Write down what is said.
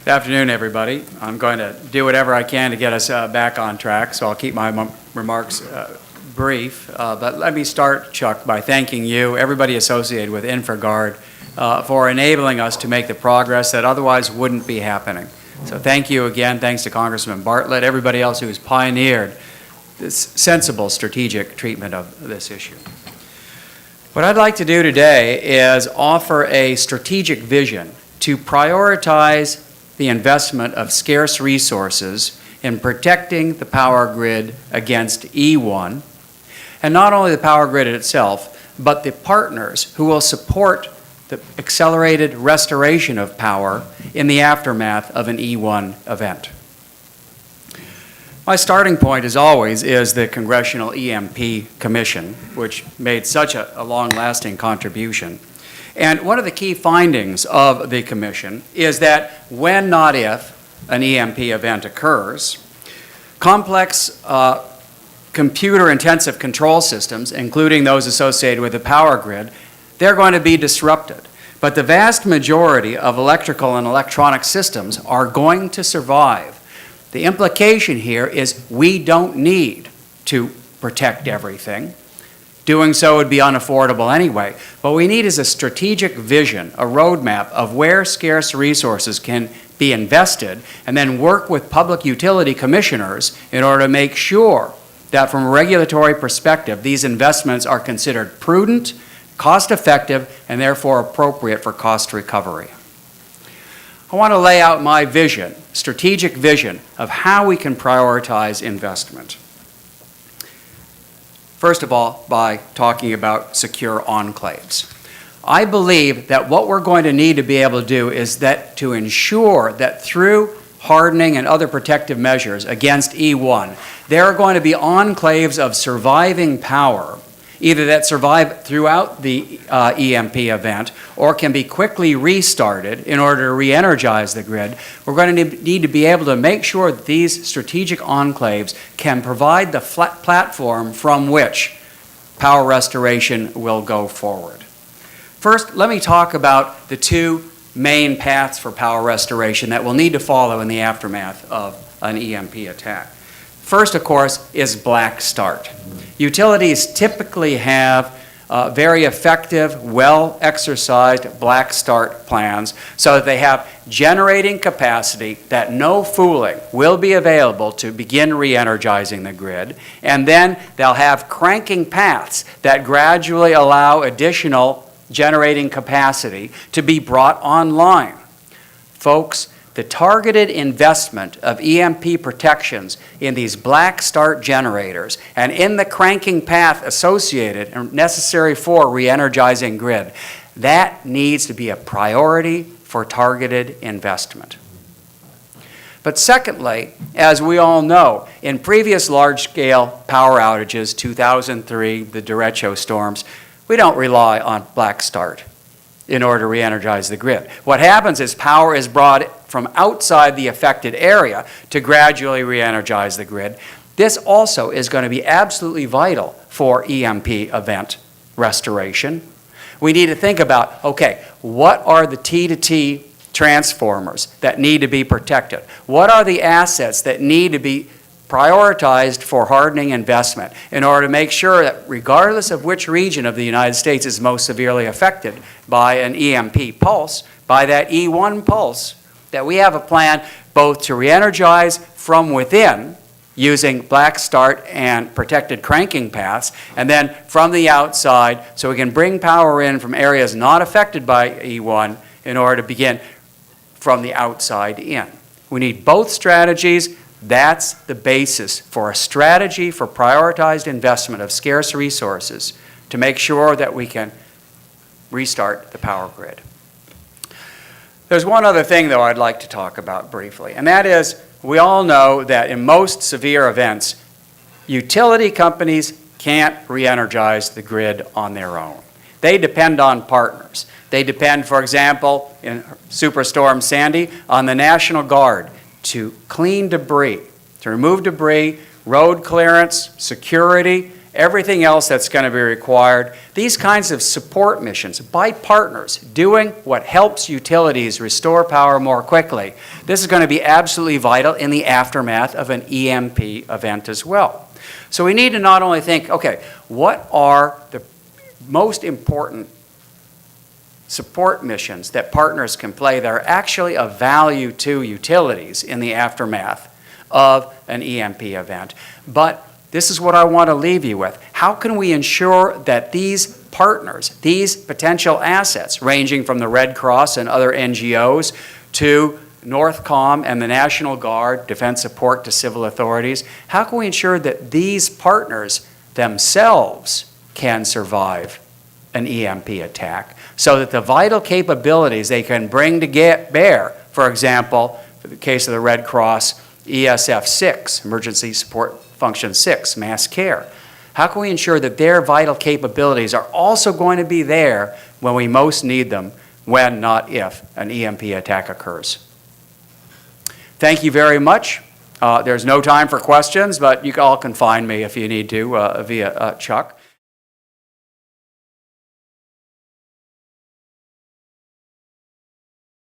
Good afternoon, everybody. I'm going to do whatever I can to get us back on track, so I'll keep my remarks brief. But let me start, Chuck, by thanking you, everybody associated with InfraGard, for enabling us to make the progress that otherwise wouldn't be happening. So thank you again. Thanks to Congressman Bartlett, everybody else who's pioneered this sensible strategic treatment of this issue. What I'd like to do today is offer a strategic vision to prioritize the investment of scarce resources in protecting the power grid against E1, and not only the power grid itself, but the partners who will support the accelerated restoration of power in the aftermath of an E1 event. My starting point, as always, is the Congressional EMP Commission, which made such a long-lasting contribution. And one of the key findings of the Commission is that when, not if, an EMP event occurs, complex computer-intensive control systems, including those associated with the power grid, they're going to be disrupted. But the vast majority of electrical and electronic systems are going to survive. The implication here is we don't need to protect everything. Doing so would be unaffordable anyway. What we need is a strategic vision, a roadmap of where scarce resources can be invested, and then work with public utility commissioners in order to make sure that from a regulatory perspective, these investments are considered prudent, cost-effective, and therefore appropriate for cost recovery. I want to lay out my vision, strategic vision, of how we can prioritize investment. First of all, by talking about secure enclaves. I believe that what we're going to need to be able to do is that to ensure that through hardening and other protective measures against E1, there are going to be enclaves of surviving power, either that survive throughout the EMP event or can be quickly restarted in order to re-energize the grid. We're going to need to be able to make sure that these strategic enclaves can provide the platform from which power restoration will go forward. First, let me talk about the two main paths for power restoration that we'll need to follow in the aftermath of an EMP attack. First, of course, is black start. Utilities typically have very effective, well-exercised black start plans so that they have generating capacity that no fooling will be available to begin re-energizing the grid, and then they'll have cranking paths that gradually allow additional generating capacity to be brought online. Folks, the targeted investment of EMP protections in these black start generators and in the cranking path associated and necessary for re-energizing grid, that needs to be a priority for targeted investment. But secondly, as we all know, in previous large-scale power outages, 2003, the derecho storms, we don't rely on black start in order to re-energize the grid. What happens is power is brought from outside the affected area to gradually re-energize the grid. This also is going to be absolutely vital for EMP event restoration. We need to think about, okay, what are the T-to-T transformers that need to be protected? What are the assets that need to be prioritized for hardening investment in order to make sure that regardless of which region of the United States is most severely affected by an EMP pulse, by that E1 pulse, that we have a plan both to re-energize from within using black start and protected cranking paths, and then from the outside so we can bring power in from areas not affected by E1 in order to begin from the outside in. We need both strategies. That's the basis for a strategy for prioritized investment of scarce resources to make sure that we can restart the power grid. There's one other thing, though, I'd like to talk about briefly, and that is we all know that in most severe events, utility companies can't re-energize the grid on their own. They depend on partners. They depend, for example, in Superstorm Sandy, on the National Guard to clean debris, to remove debris, road clearance, security, everything else that's going to be required, these kinds of support missions by partners doing what helps utilities restore power more quickly, this is going to be absolutely vital in the aftermath of an EMP event as well. So we need to not only think, okay, what are the most important support missions that partners can play that are actually of value to utilities in the aftermath of an EMP event. But this is what I want to leave you with. How can we ensure that these partners, these potential assets, ranging from the Red Cross and other NGOs to Northcom and the National Guard, defense support to civil authorities, how can we ensure that these partners themselves can survive an EMP attack so that the vital capabilities they can bring to bear, for example, for the case of the Red Cross, ESF 6, Emergency Support Function 6, mass care. How can we ensure that their vital capabilities are also going to be there when we most need them, when, not if, an EMP attack occurs? Thank you very much. There's no time for questions, but you all can find me if you need to via Chuck.